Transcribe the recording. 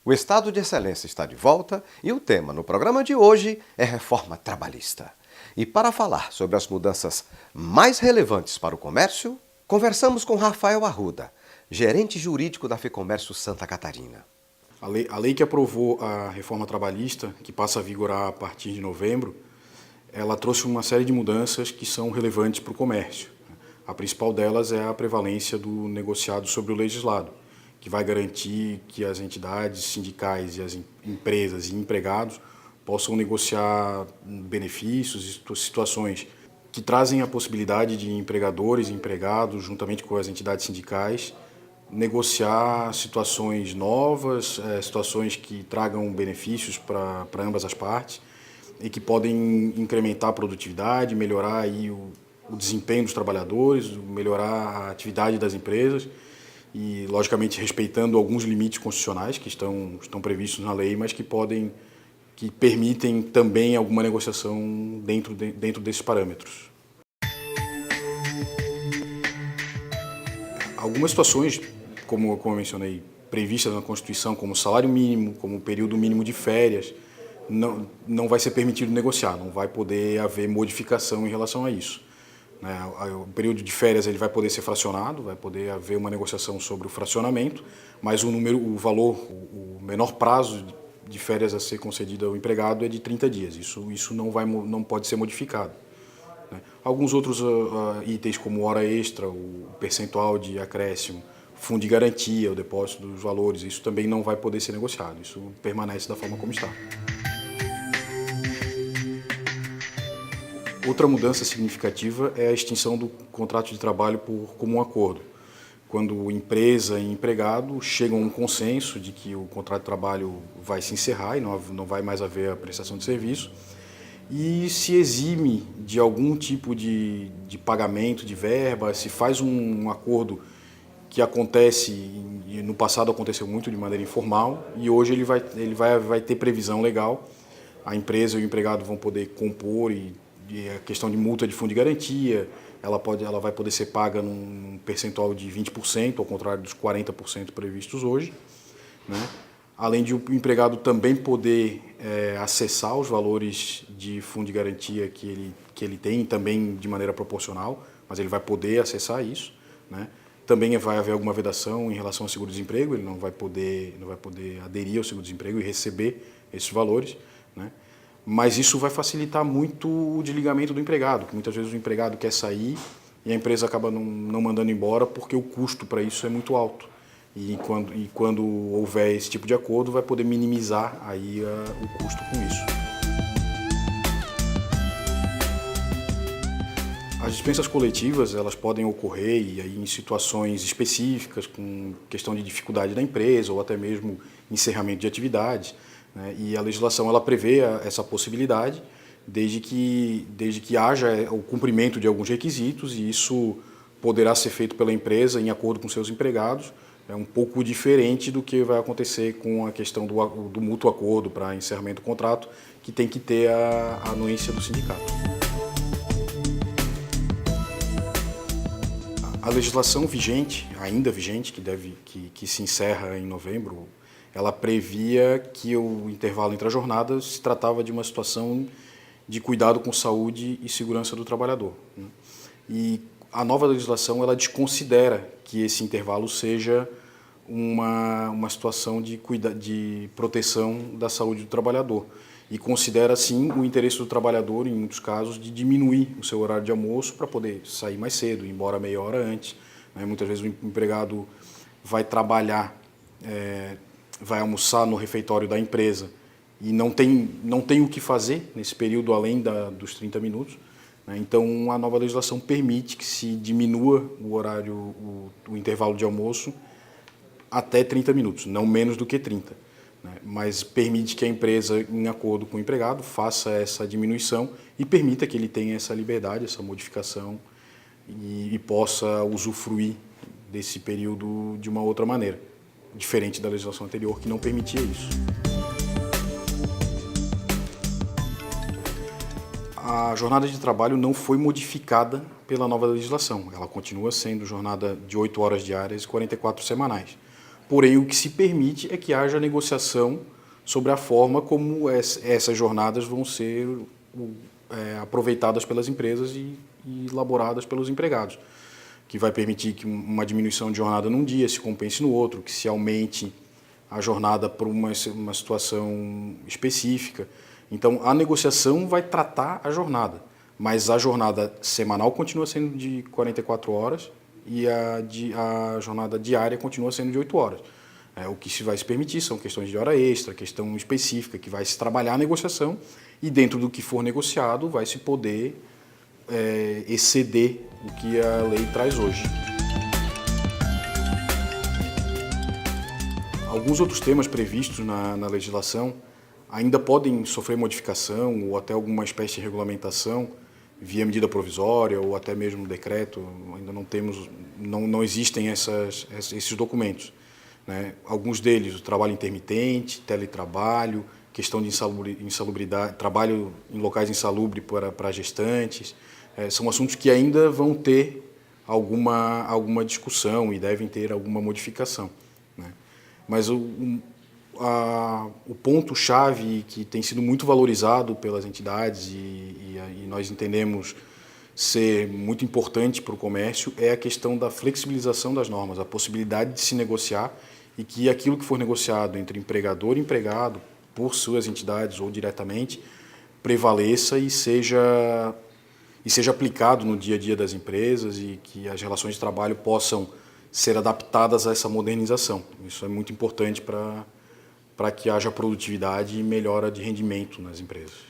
O Estado de Excelência está de volta e o tema no programa de hoje é reforma trabalhista. E para falar sobre as mudanças mais relevantes para o comércio, conversamos com Rafael Arruda, gerente jurídico da FEComércio Santa Catarina. A lei que aprovou a reforma trabalhista, que passa a vigorar a partir de novembro, ela trouxe uma série de mudanças que são relevantes para o comércio. A principal delas é a prevalência do negociado sobre o legislado, que vai garantir que as entidades sindicais e as empresas e empregados possam negociar benefícios e situações que trazem a possibilidade de empregadores e empregados, juntamente com as entidades sindicais, negociar situações novas, situações que tragam benefícios para ambas as partes e que podem incrementar a produtividade, melhorar aí o desempenho dos trabalhadores, melhorar a atividade das empresas e, logicamente, respeitando alguns limites constitucionais que estão previstos na lei, mas que permitem também alguma negociação dentro desses parâmetros. Algumas situações, como eu mencionei, previstas na Constituição, como salário mínimo, como período mínimo de férias, não vai ser permitido negociar, não vai poder haver modificação em relação a isso. O período de férias ele vai poder ser fracionado, vai poder haver uma negociação sobre o fracionamento, mas o menor prazo de férias a ser concedido ao empregado é de 30 dias. Isso não pode ser modificado. Alguns outros itens, como hora extra, o percentual de acréscimo, fundo de garantia, o depósito dos valores, isso também não vai poder ser negociado. Isso permanece da forma como está. Outra mudança significativa é a extinção do contrato de trabalho por comum acordo. Quando empresa e empregado chegam a um consenso de que o contrato de trabalho vai se encerrar e não vai mais haver a prestação de serviço, e se exime de algum tipo de pagamento de verba, se faz um acordo que acontece, e no passado aconteceu muito de maneira informal, e hoje ele vai ter previsão legal, a empresa e o empregado vão poder compor e a questão de multa de fundo de garantia, ela vai poder ser paga num percentual de 20%, ao contrário dos 40% previstos hoje, né? Além de o empregado também poder acessar os valores de fundo de garantia que ele tem, também de maneira proporcional, mas ele vai poder acessar isso, né? Também vai haver alguma vedação em relação ao seguro-desemprego, ele não vai poder aderir ao seguro-desemprego e receber esses valores, né? Mas isso vai facilitar muito o desligamento do empregado, que muitas vezes o empregado quer sair e a empresa acaba não mandando embora porque o custo para isso é muito alto. E quando houver esse tipo de acordo, vai poder minimizar aí o custo com isso. As dispensas coletivas, elas podem ocorrer e aí em situações específicas, com questão de dificuldade da empresa ou até mesmo encerramento de atividades, né? E a legislação ela prevê essa possibilidade desde que haja o cumprimento de alguns requisitos, e isso poderá ser feito pela empresa em acordo com seus empregados. É um pouco diferente do que vai acontecer com a questão do mútuo acordo para encerramento do contrato, que tem que ter a anuência do sindicato. A legislação vigente, ainda vigente, que se encerra em novembro, ela previa que o intervalo entre as jornadas se tratava de uma situação de cuidado com saúde e segurança do trabalhador, né? E a nova legislação ela desconsidera que esse intervalo seja uma situação de proteção da saúde do trabalhador e considera, sim, o interesse do trabalhador, em muitos casos, de diminuir o seu horário de almoço para poder sair mais cedo, ir embora meia hora antes, né? Muitas vezes o empregado vai trabalhar, vai almoçar no refeitório da empresa e não tem o que fazer nesse período além dos 30 minutos, né? Então, a nova legislação permite que se diminua o horário, o intervalo de almoço até 30 minutos, não menos do que 30, né? Mas permite que a empresa, em acordo com o empregado, faça essa diminuição e permita que ele tenha essa liberdade, essa modificação e possa usufruir desse período de uma outra maneira, diferente da legislação anterior, que não permitia isso. A jornada de trabalho não foi modificada pela nova legislação. Ela continua sendo jornada de 8 horas diárias e 44 semanais. porém o que se permite é que haja negociação sobre a forma como essas jornadas vão ser aproveitadas pelas empresas e elaboradas pelos empregados, que vai permitir que uma diminuição de jornada num dia se compense no outro, que se aumente a jornada por uma situação específica. Então, a negociação vai tratar a jornada, mas a jornada semanal continua sendo de 44 horas e a jornada diária continua sendo de 8 horas. O que se vai se permitir são questões de hora extra, questão específica, que vai se trabalhar a negociação e dentro do que for negociado vai se poder exceder o que a lei traz hoje. Alguns outros temas previstos na legislação ainda podem sofrer modificação ou até alguma espécie de regulamentação via medida provisória ou até mesmo decreto. Ainda não existem esses documentos, né? Alguns deles, o trabalho intermitente, teletrabalho, questão de insalubridade, trabalho em locais insalubres para gestantes, são assuntos que ainda vão ter alguma discussão e devem ter alguma modificação, né? Mas o ponto-chave que tem sido muito valorizado pelas entidades e nós entendemos ser muito importante para o comércio é a questão da flexibilização das normas, a possibilidade de se negociar e que aquilo que for negociado entre empregador e empregado, por suas entidades ou diretamente, prevaleça e seja aplicado no dia a dia das empresas e que as relações de trabalho possam ser adaptadas a essa modernização. Isso é muito importante para que haja produtividade e melhora de rendimento nas empresas.